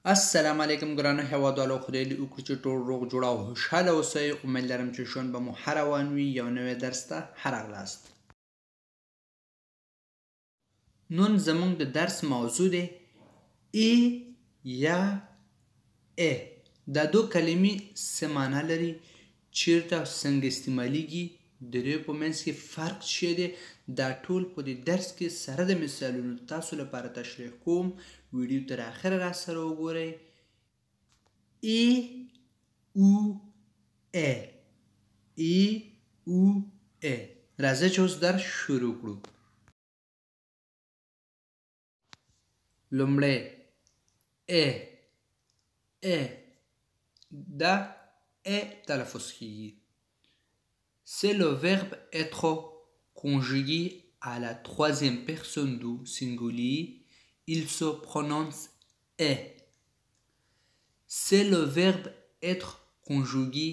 السلام علیکم ګرانو هیوادوالو، خدای دې وکړي چې ټول روغ جوړ او خوشحاله اوسئ. امید لرم چې ژوند به مو ښه روان وي. یو نوی درس ته ښه راغلاست. نن زموږ د درس موضوع دی ای یا ا. دا دو کلمې څه معنا لري، چیرته او څنګه استعمالیږي، د دوی په منځ کې فرق څه دی، دا ټول په دې درس کې سره د مثالونو تاسو لپاره تشریح کوم. ویډیو تر اخره را سره وګورئ. ای او ا ای او ا. راځئ چې اوس درس شروع کړو. لومړی ا دا ا تلفظ کیږي. C'est le verbe être conjugué à la troisième personne du singulier. Il se prononce est. C'est le verbe être conjugué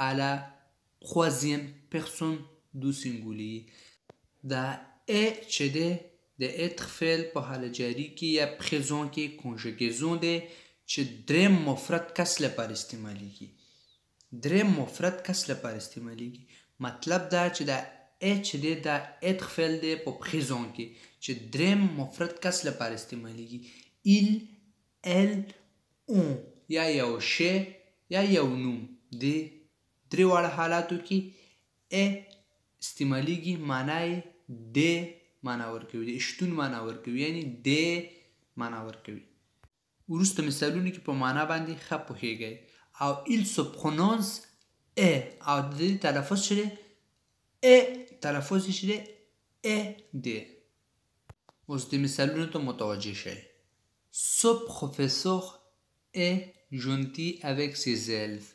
à la troisième personne du singulier. دا est چې دی د être فعل په حال جاری کې یا présent کې conjugaison دی چې دریم مفرد کس لپاره استعمالیږي. دریم مفرد کس لپاره استعمالیږي. مطلب دا چې دا est چې دی دا être فعل دی په présent کې چې دریم مفرد کس لپاره استعمالیږي. il elle on یا یو شی یا یو نوم د درې واړه حالاتو کې استعمالیږي. معنا یې د معنا ورکوي، د شتون معنا ورکوي، یعنی د معنا ورکوي. وروسته مثالونو کې په معنا باندې ښه پوهیږئ. او il se prononce ا او د دې تلفظ چې دی ا تلفظ یې چې دی ا دی. اوس د مثالونو ته متوجه شئ. Ce professeur est gentil avec ses élèves.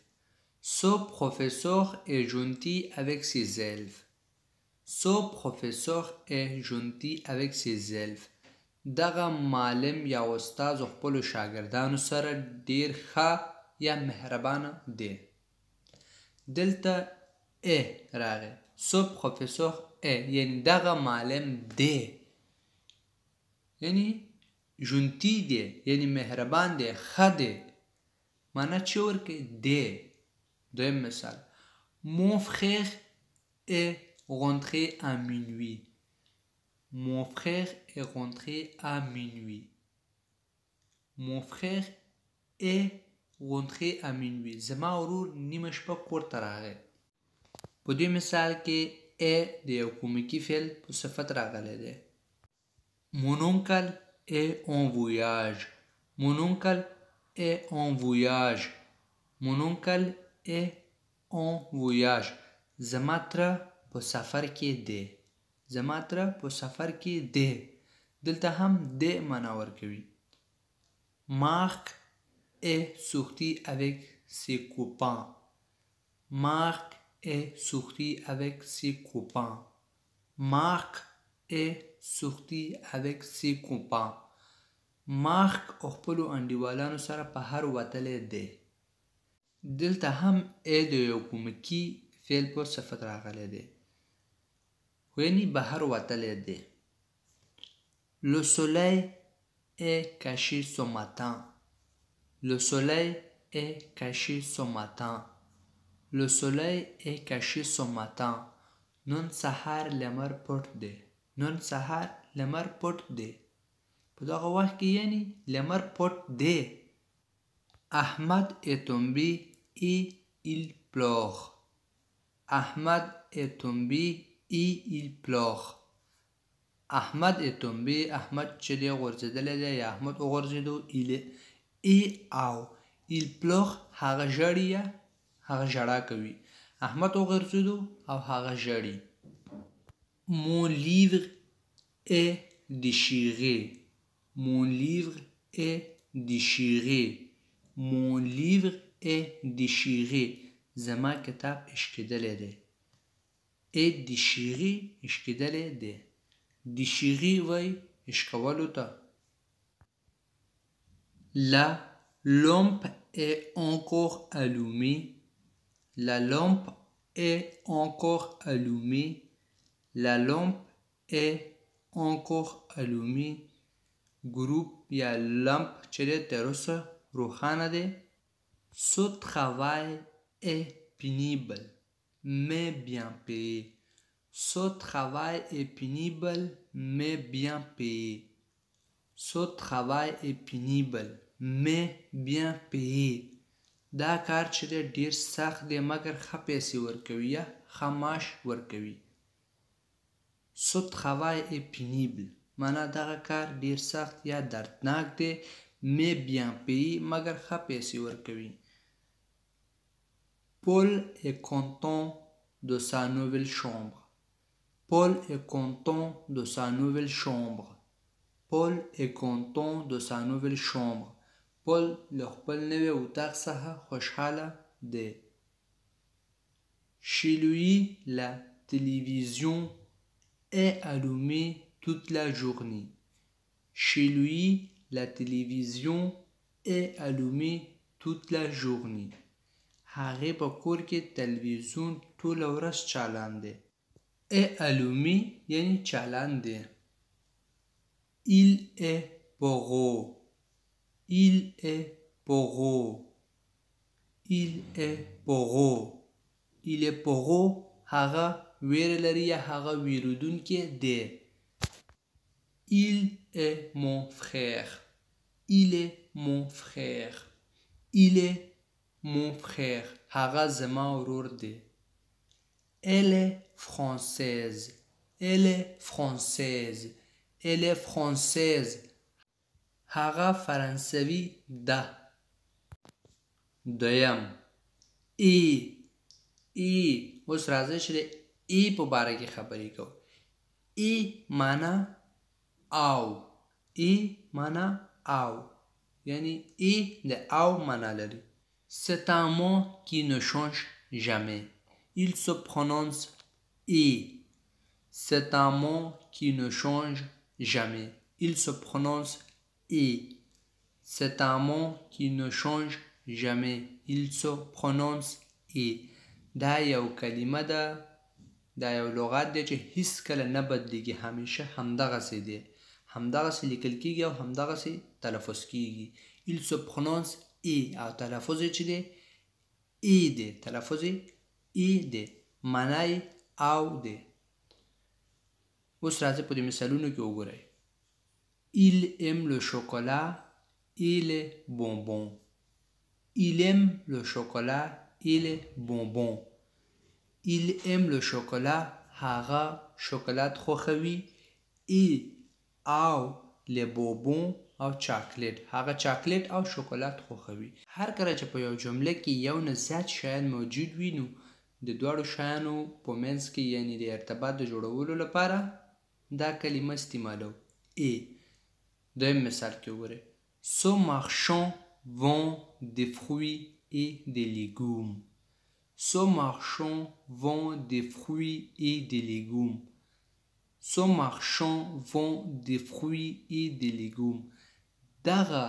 Ce professeur est gentil avec ses élèves. Ce professeur est gentil avec ses élèves. دغه معلم یا استاد خپلو شاګردانو سره ډیر ښه یا مهربانه دی. دلته ا راغی. Ce professeur est یعنی دغه معلم دی، یعنی ژونتی دی، یعنی مهربان دی، ښه دی. معنا چې ورکوي دی. دویم مثال. Mon frère est rentré à minuit. Mon frère est rentré à minuit. Mon frère est rentré à minuit. زما ورور نیمه شپه کور ته راغی. په دې مثال کې ا د یو کومیکي فعل په صفت راغلی دی. Mon oncle est en voyage. Mon oncle est en voyage. Mon oncle est en voyage. زما تره په سفر کې دی. زما تره په سفر کې دی. دلته هم د معنا ورکوي. Marc est sorti avec ses copains. Marc est sorti avec ses copains. Marc est sorti avec ses copains. Marc خپلو انډیوالانو سره بهر وتلی دی. دلته هم ا د یو کومیکي فعل په صفت راغلی دی، یعنی بهر وتلی دی. Le soleil est caché ce matin. Le soleil est caché ce matin. Le soleil est caché ce matin. نن سهار لمر پټ دی. نن سهار لمر پټ دی. په دغه وخت کې یعنی لمر پټ دی. Ahmad est tombé et il pleure. Ahmad est tombé et il pleure. احمد est tombé. احمد چې دی غورځېدلی دی یا احمد وغورځېدو. ای او il pleure هغه ژاړي یا هغه ژړا کوي. احمد وغورځېدو او هغه ژاړي. Mon livre est déchiré. Mon livre est déchiré. Mon livre est déchiré. زما کتاب اشکېدلی دی. est déchiré اشکېدلی دی. déchiré وای اشکولو ته. La lampe est encore allumée. La lampe est encore allumée. La lampe est encore allumée. ګروپ یا لمپ چې دی تر اوسه روښانه دی. Ce travail est pénible mais bien payé. Ce travail est pénible mais bien payé. Ce travail est pénible mais bien payé. دا کار چې دی ډیر سخت دی مګر ښه پیسې ورکوي یا ښه معاش ورکوي. Ce travail est pénible معنا دغه کار ډیر سخت یا دردناک دی mais bien payé مګر ښه پیسې ورکوي. Paul est content de sa nouvelle chambre. Paul est content de sa nouvelle chambre. Paul est content de sa nouvelle chambre. Paul له خپل نوي اتاق څخه خوشحاله دی. Chez lui, la télévision est allumée toute la journée. Chez lui, la télévision est allumée toute la journée. هغې په کور کې تلویزیون ټوله ورځ چالان دی. est allumé یعنی چالان دی. Il est beau. Il est beau. Il est beau. Il est beau هغه ویره لري یا هغه ویرودونکی دی. Il est mon frère. Il est mon frère. Il est mon frère هغه زما ورور دی. Elle est française. Elle est française. Elle est française هغه فرانسوي ده. دویم ای اوس راځي چې د ای په باره کې خبرې کوو. ای معنا او. ای معنا او یعنی ای د او معنا لري. C'est un mot qui ne change jamais. Il se prononce I. C'est un mot qui ne change jamais. Il se prononce I. C'est un mot qui ne change jamais. Il se prononce I. دا یو کلمه ده، دا یو لغت دی چې هیڅ کله نه بدلیږي، همیشه همدغسې دی، همدغسې لیکل کیږي او همدغسې تلفظ کیږي. Il se prononce I او تلفظ یې چې دی ای دی، تلفظ یې ای دی، معنا یې او دی. اوس راځئ په دې مثالونو کې وګورئ. Il aime le chocolat et les bonbons. Il aime le chocolat et les bonbons. Il aime le chocolat هغه شکلات خوښوي et او les bonbons او چاکلیټ هغه چاکلیټ او شکلات خوښوي. هر کله چې په یو جمله کې یو نه زیات شیان موجود وي نو د دواړو شیانو په منځ کې یعنی د ارتباط د جوړولو لپاره دا کلمه استعمالو. ای دویم مثال کې وګورئ. Ce marchand vend des fruits et des légumes. Ce marchand vend des fruits et des légumes. Ce marchand vend des fruits et des légumes. دغه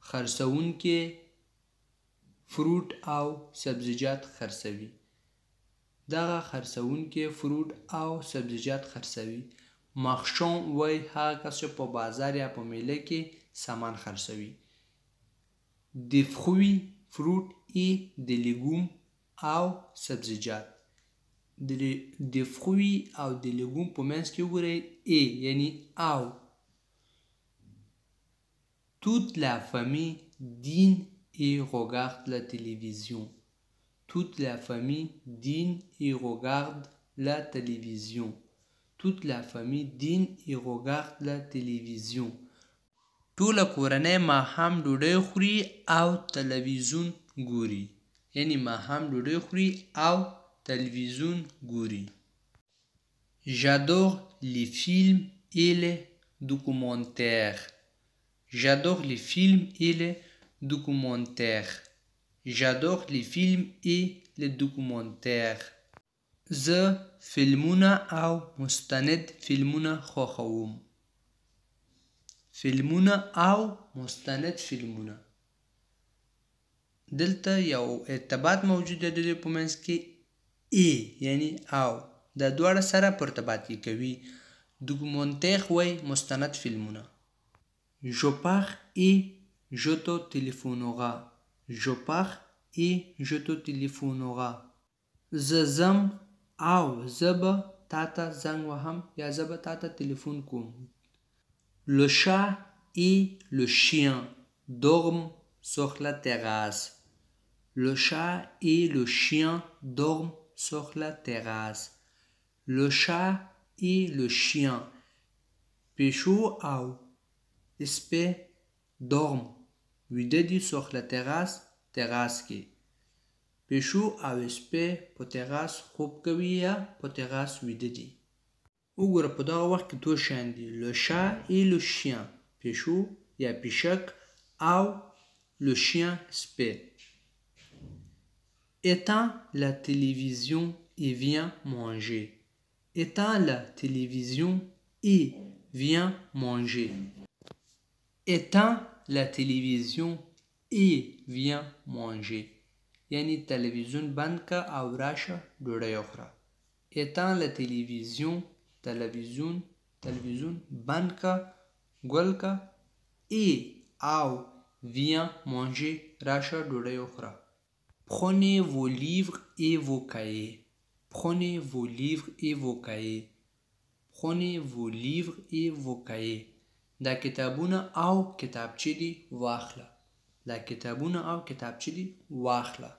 خرڅوونکی فروټ او سبزیجات خرڅوي. دغه خرڅوونکی فروټ او سبزیجات خرڅوي. مارشان وای هغه کس چې په بازار یا په میله کې سامان خرڅوي. د fruits فروټ ای د لیګوم او سبزیجات. د fruits او د لیګوم په منځ کې وګورئ ای یعنی او. Toute la famille dîne et regarde la télévision. Toute la famille dîne et regarde la télévision. Toute la famille dîne et regarde la télévision. ټوله کورنۍ ماښام ډوډۍ خوري او تلویزیون ګوري. یعنی ماښام ډوډۍ خوري او تلویزیون ګوري. J'adore les films et les documentaires. J'adore les films et les documentaires. J'adore les films et les documentaires. زه فلمونه او مستند فلمونه خوښوم. فلمونه او مستند فلمونه. دلته یو ارتباط موجود دی د دې په منځ کې ای یعنی او. دا دواړه سره په ارتباط کې کوي. دوکومنتیر وای مستند فلمونه. Je pars et je te téléphonerai. Je pars et je te téléphonerai. زه ځم او زه به تا ته زنګ وهم یا زه به تا ته تلیفون کوم. Le chat et le chien dorment sur la terrasse. Le chat et le chien dorment sur la terrasse. Le chat et le chien پیشو او سپی dorment ویده دي sur la terrasse تراس کې. پیشو او سپی په تراس خوب کوي یا په تراس ویده دي. وګوره په دغه وخت کې دوه شیان دي. Le chat et le chien پیشو یا پیشک او le chien سپی. Éteins la télévision et viens manger. Éteins la télévision et viens manger. Éteins la télévision et viens manger. یعنی تلویزیون بند که او راشه ډوډۍ وخوره. Éteins la télévision تلویزیون بند که ګل که et او viens manger راشه ډوډۍ وخوره. Prenez vos livres et vos cahiers. Prenez vos livres et vos cahiers. Prenez vos livres et vos cahiers. دا کتابونه او کتابچې دي واخله. دا کتابونه او کتابچې دي واخله.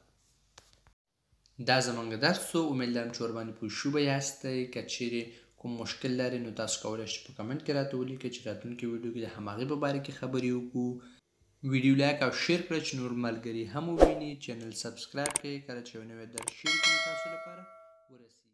دا زمونږ درس و. امید لرم چې ورباندې پوه شوي یاستئ. که چیرې کوم مشکل لرئ نو تاسو کولی شئ په کمنټ کې راته ولیکئ چې راتلونکي ویډیو کې د هماغې په باره کې خبرې وکړو. ویډیو لایک او شیر کړئ چې نور ملګري هم وویني. چینل سبسکرایب کړئ. کله چې یو نوی درس شیر کړو تاسو لپاره ورسیږي.